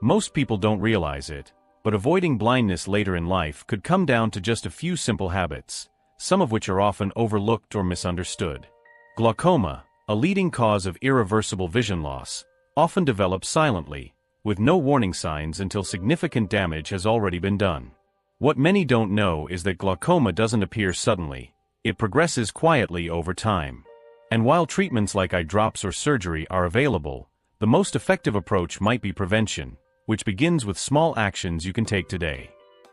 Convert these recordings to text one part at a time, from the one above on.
Most people don't realize it, but avoiding blindness later in life could come down to just a few simple habits, some of which are often overlooked or misunderstood. Glaucoma, a leading cause of irreversible vision loss, often develops silently, with no warning signs until significant damage has already been done. What many don't know is that glaucoma doesn't appear suddenly, it progresses quietly over time. And while treatments like eye drops or surgery are available, the most effective approach might be prevention, which begins with small actions you can take today.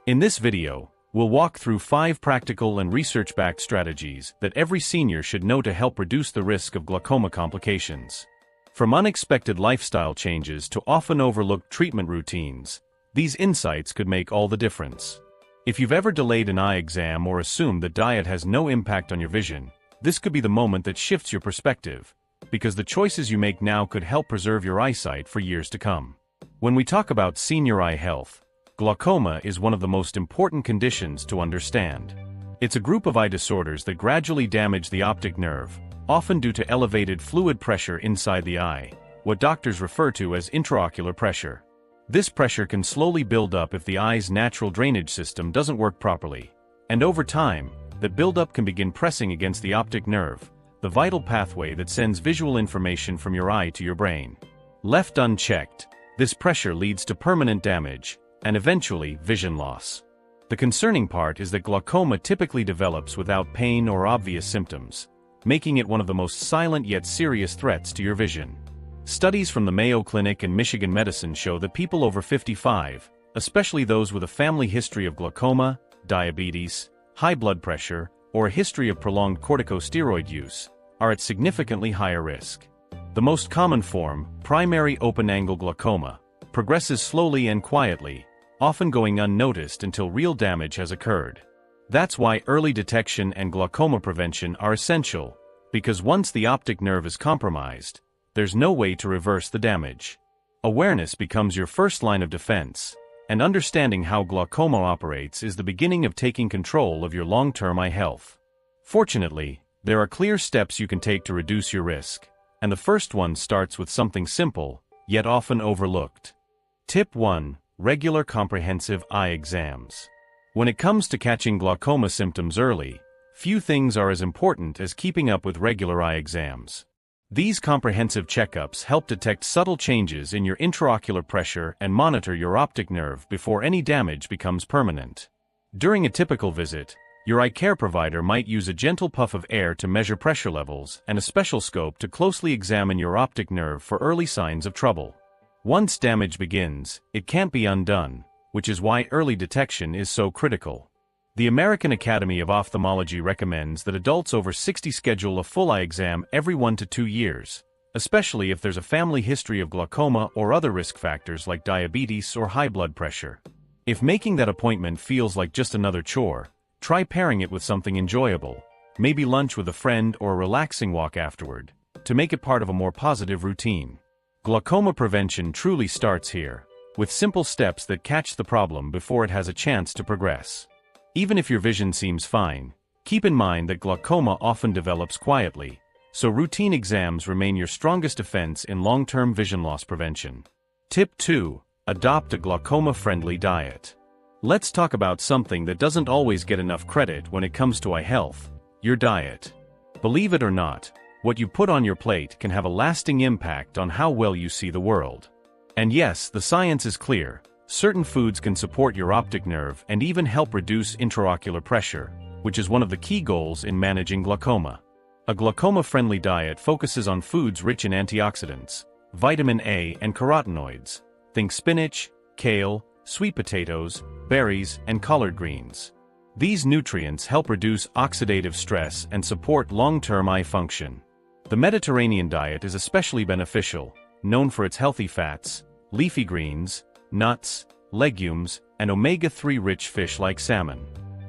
In this video, we'll walk through 5 practical and research-backed strategies that every senior should know to help reduce the risk of glaucoma complications. From unexpected lifestyle changes to often overlooked treatment routines, these insights could make all the difference. If you've ever delayed an eye exam or assumed that diet has no impact on your vision, this could be the moment that shifts your perspective, because the choices you make now could help preserve your eyesight for years to come. When we talk about senior eye health, glaucoma is one of the most important conditions to understand. It's a group of eye disorders that gradually damage the optic nerve, often due to elevated fluid pressure inside the eye, what doctors refer to as intraocular pressure. This pressure can slowly build up if the eye's natural drainage system doesn't work properly, and over time, that buildup can begin pressing against the optic nerve, the vital pathway that sends visual information from your eye to your brain. Left unchecked, this pressure leads to permanent damage, and eventually vision loss. The concerning part is that glaucoma typically develops without pain or obvious symptoms, making it one of the most silent yet serious threats to your vision. Studies from the Mayo Clinic and Michigan Medicine show that people over 55, especially those with a family history of glaucoma, diabetes, high blood pressure, or a history of prolonged corticosteroid use, are at significantly higher risk. The most common form, primary open-angle glaucoma, progresses slowly and quietly, often going unnoticed until real damage has occurred. That's why early detection and glaucoma prevention are essential, because once the optic nerve is compromised, there's no way to reverse the damage. Awareness becomes your first line of defense, and understanding how glaucoma operates is the beginning of taking control of your long-term eye health. Fortunately, there are clear steps you can take to reduce your risk, and the first one starts with something simple, yet often overlooked. Tip 1. Regular comprehensive eye exams. When it comes to catching glaucoma symptoms early, few things are as important as keeping up with regular eye exams. These comprehensive checkups help detect subtle changes in your intraocular pressure and monitor your optic nerve before any damage becomes permanent. During a typical visit, your eye care provider might use a gentle puff of air to measure pressure levels and a special scope to closely examine your optic nerve for early signs of trouble. Once damage begins, it can't be undone, which is why early detection is so critical. The American Academy of Ophthalmology recommends that adults over 60 schedule a full eye exam every 1 to 2 years, especially if there's a family history of glaucoma or other risk factors like diabetes or high blood pressure. If making that appointment feels like just another chore, try pairing it with something enjoyable, maybe lunch with a friend or a relaxing walk afterward, to make it part of a more positive routine. Glaucoma prevention truly starts here, with simple steps that catch the problem before it has a chance to progress. Even if your vision seems fine, keep in mind that glaucoma often develops quietly, so routine exams remain your strongest defense in long-term vision loss prevention. Tip 2. Adopt a glaucoma-friendly diet. Let's talk about something that doesn't always get enough credit when it comes to eye health: your diet. Believe it or not, what you put on your plate can have a lasting impact on how well you see the world. And yes, the science is clear. Certain foods can support your optic nerve and even help reduce intraocular pressure, which is one of the key goals in managing glaucoma. A glaucoma-friendly diet focuses on foods rich in antioxidants, vitamin A and carotenoids. Think spinach, kale, sweet potatoes, berries, and collard greens. These nutrients help reduce oxidative stress and support long-term eye function. The Mediterranean diet is especially beneficial, known for its healthy fats, leafy greens, nuts, legumes, and omega-3 rich fish like salmon.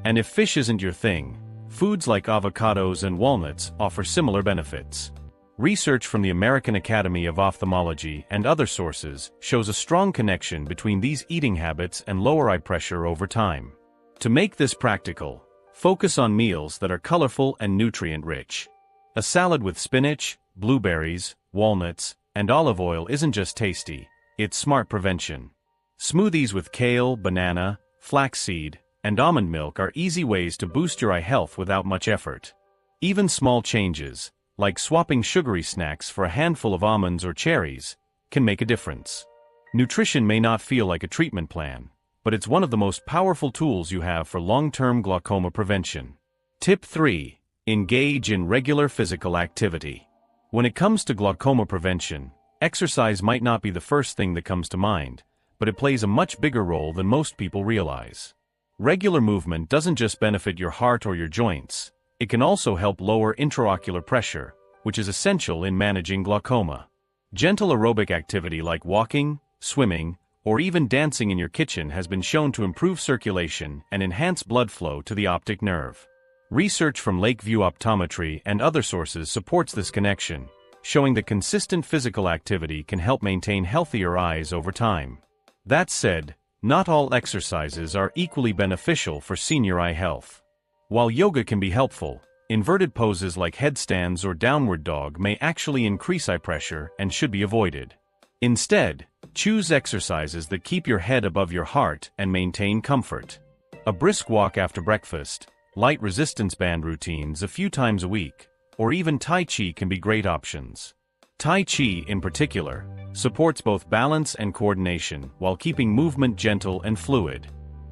And if fish isn't your thing, foods like avocados and walnuts offer similar benefits. Research from the American Academy of Ophthalmology and other sources shows a strong connection between these eating habits and lower eye pressure over time. To make this practical, focus on meals that are colorful and nutrient-rich. A salad with spinach, blueberries, walnuts, and olive oil isn't just tasty, it's smart prevention. Smoothies with kale, banana, flaxseed, and almond milk are easy ways to boost your eye health without much effort. Even small changes, like swapping sugary snacks for a handful of almonds or cherries, can make a difference. Nutrition may not feel like a treatment plan, but it's one of the most powerful tools you have for long-term glaucoma prevention. Tip 3. Engage in regular physical activity. When it comes to glaucoma prevention, exercise might not be the first thing that comes to mind, but it plays a much bigger role than most people realize. Regular movement doesn't just benefit your heart or your joints, it can also help lower intraocular pressure, which is essential in managing glaucoma. Gentle aerobic activity like walking, swimming, or even dancing in your kitchen has been shown to improve circulation and enhance blood flow to the optic nerve. Research from Lakeview Optometry and other sources supports this connection, showing that consistent physical activity can help maintain healthier eyes over time. That said, not all exercises are equally beneficial for senior eye health. While yoga can be helpful, inverted poses like headstands or downward dog may actually increase eye pressure and should be avoided. Instead, choose exercises that keep your head above your heart and maintain comfort. A brisk walk after breakfast, light resistance band routines a few times a week, or even Tai Chi can be great options. Tai Chi, in particular, supports both balance and coordination while keeping movement gentle and fluid.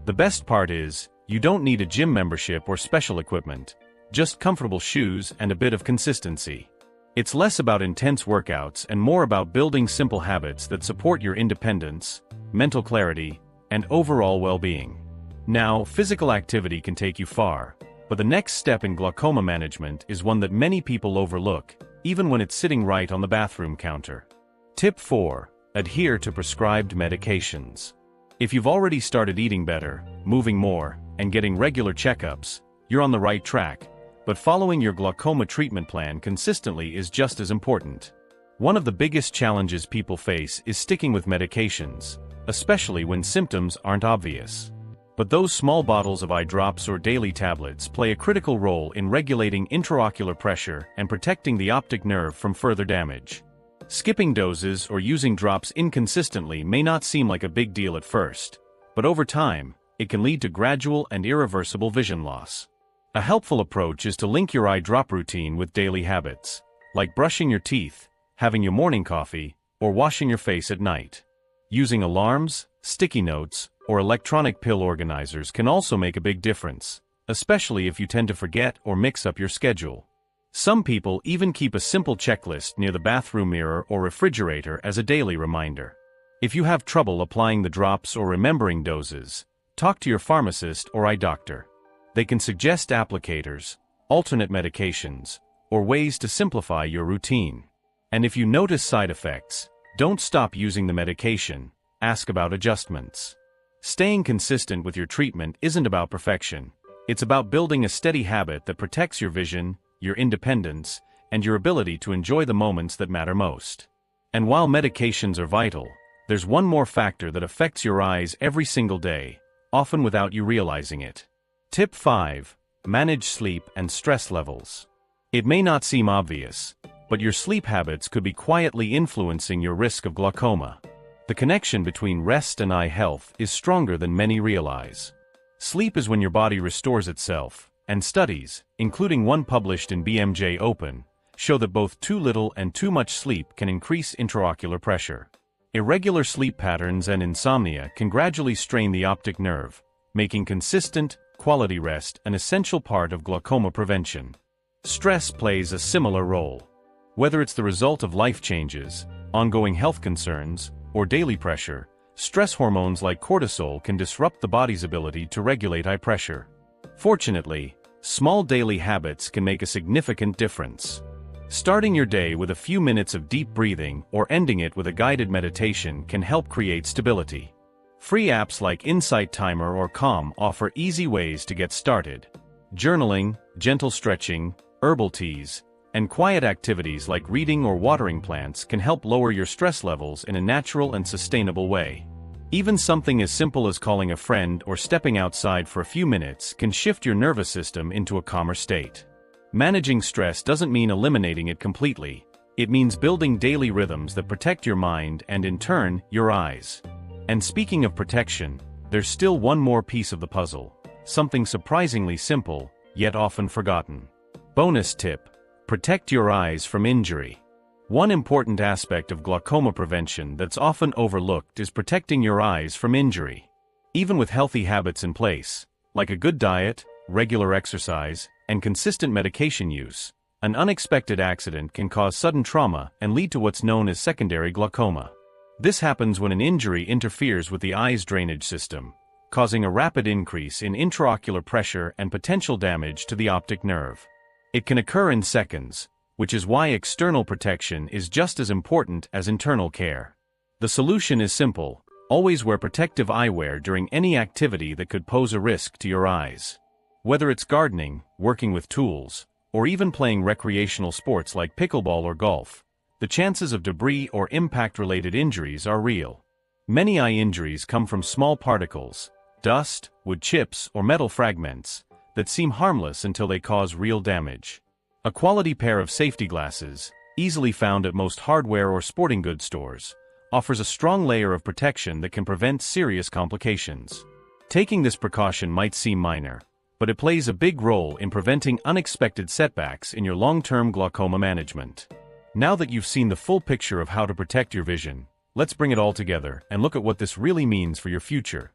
The best part is, you don't need a gym membership or special equipment, just comfortable shoes and a bit of consistency. It's less about intense workouts and more about building simple habits that support your independence, mental clarity, and overall well-being. Now, physical activity can take you far, but the next step in glaucoma management is one that many people overlook, even when it's sitting right on the bathroom counter. Tip 4. Adhere to prescribed medications. If you've already started eating better, moving more, and getting regular checkups, you're on the right track, but following your glaucoma treatment plan consistently is just as important. One of the biggest challenges people face is sticking with medications, especially when symptoms aren't obvious. But those small bottles of eye drops or daily tablets play a critical role in regulating intraocular pressure and protecting the optic nerve from further damage. Skipping doses or using drops inconsistently may not seem like a big deal at first, but over time, it can lead to gradual and irreversible vision loss. A helpful approach is to link your eye drop routine with daily habits, like brushing your teeth, having your morning coffee, or washing your face at night. Using alarms, sticky notes, or electronic pill organizers can also make a big difference, especially if you tend to forget or mix up your schedule. Some people even keep a simple checklist near the bathroom mirror or refrigerator as a daily reminder. If you have trouble applying the drops or remembering doses, talk to your pharmacist or eye doctor. They can suggest applicators, alternate medications, or ways to simplify your routine. And if you notice side effects, don't stop using the medication, ask about adjustments. Staying consistent with your treatment isn't about perfection, it's about building a steady habit that protects your vision, your independence, and your ability to enjoy the moments that matter most. And while medications are vital, there's one more factor that affects your eyes every single day, often without you realizing it. Tip 5. Manage sleep and stress levels. It may not seem obvious, but your sleep habits could be quietly influencing your risk of glaucoma. The connection between rest and eye health is stronger than many realize. Sleep is when your body restores itself, and studies, including one published in BMJ Open, show that both too little and too much sleep can increase intraocular pressure. Irregular sleep patterns and insomnia can gradually strain the optic nerve, making consistent, quality rest an essential part of glaucoma prevention. Stress plays a similar role. Whether it's the result of life changes, ongoing health concerns, or daily pressure, stress hormones like cortisol can disrupt the body's ability to regulate eye pressure. Fortunately, small daily habits can make a significant difference. Starting your day with a few minutes of deep breathing or ending it with a guided meditation can help create stability. Free apps like Insight Timer or Calm offer easy ways to get started. Journaling, gentle stretching, herbal teas, and quiet activities like reading or watering plants can help lower your stress levels in a natural and sustainable way. Even something as simple as calling a friend or stepping outside for a few minutes can shift your nervous system into a calmer state. Managing stress doesn't mean eliminating it completely. It means building daily rhythms that protect your mind and, in turn, your eyes. And speaking of protection, there's still one more piece of the puzzle, something surprisingly simple, yet often forgotten. Bonus tip: protect your eyes from injury. One important aspect of glaucoma prevention that's often overlooked is protecting your eyes from injury. Even with healthy habits in place, like a good diet, regular exercise, and consistent medication use, an unexpected accident can cause sudden trauma and lead to what's known as secondary glaucoma. This happens when an injury interferes with the eye's drainage system, causing a rapid increase in intraocular pressure and potential damage to the optic nerve. It can occur in seconds, which is why external protection is just as important as internal care. The solution is simple: always wear protective eyewear during any activity that could pose a risk to your eyes. Whether it's gardening, working with tools, or even playing recreational sports like pickleball or golf, the chances of debris or impact-related injuries are real. Many eye injuries come from small particles, dust, wood chips, or metal fragments, that seem harmless until they cause real damage. A quality pair of safety glasses, easily found at most hardware or sporting goods stores, offers a strong layer of protection that can prevent serious complications. Taking this precaution might seem minor, but it plays a big role in preventing unexpected setbacks in your long-term glaucoma management. Now that you've seen the full picture of how to protect your vision, let's bring it all together and look at what this really means for your future.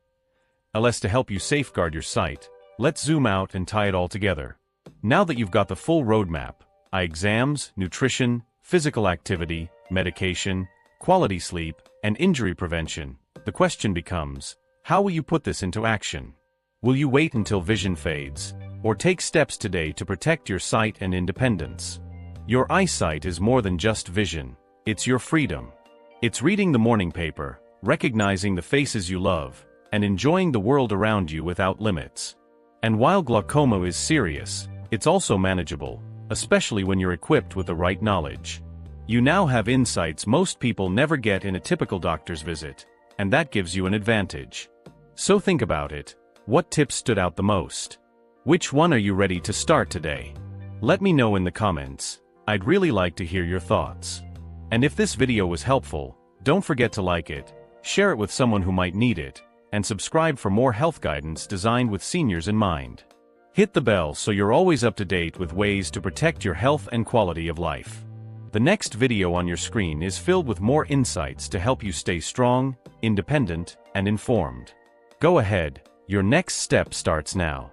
To help you safeguard your sight, let's zoom out and tie it all together. Now that you've got the full roadmap, eye exams, nutrition, physical activity, medication, quality sleep, and injury prevention, the question becomes, how will you put this into action? Will you wait until vision fades, or take steps today to protect your sight and independence? Your eyesight is more than just vision, it's your freedom. It's reading the morning paper, recognizing the faces you love, and enjoying the world around you without limits. And while glaucoma is serious, it's also manageable, especially when you're equipped with the right knowledge. You now have insights most people never get in a typical doctor's visit, and that gives you an advantage. So think about it. What tips stood out the most? Which one are you ready to start today? Let me know in the comments. I'd really like to hear your thoughts. And if this video was helpful, don't forget to like it, share it with someone who might need it, and subscribe for more health guidance designed with seniors in mind. Hit the bell so you're always up to date with ways to protect your health and quality of life. The next video on your screen is filled with more insights to help you stay strong, independent, and informed. Go ahead, your next step starts now.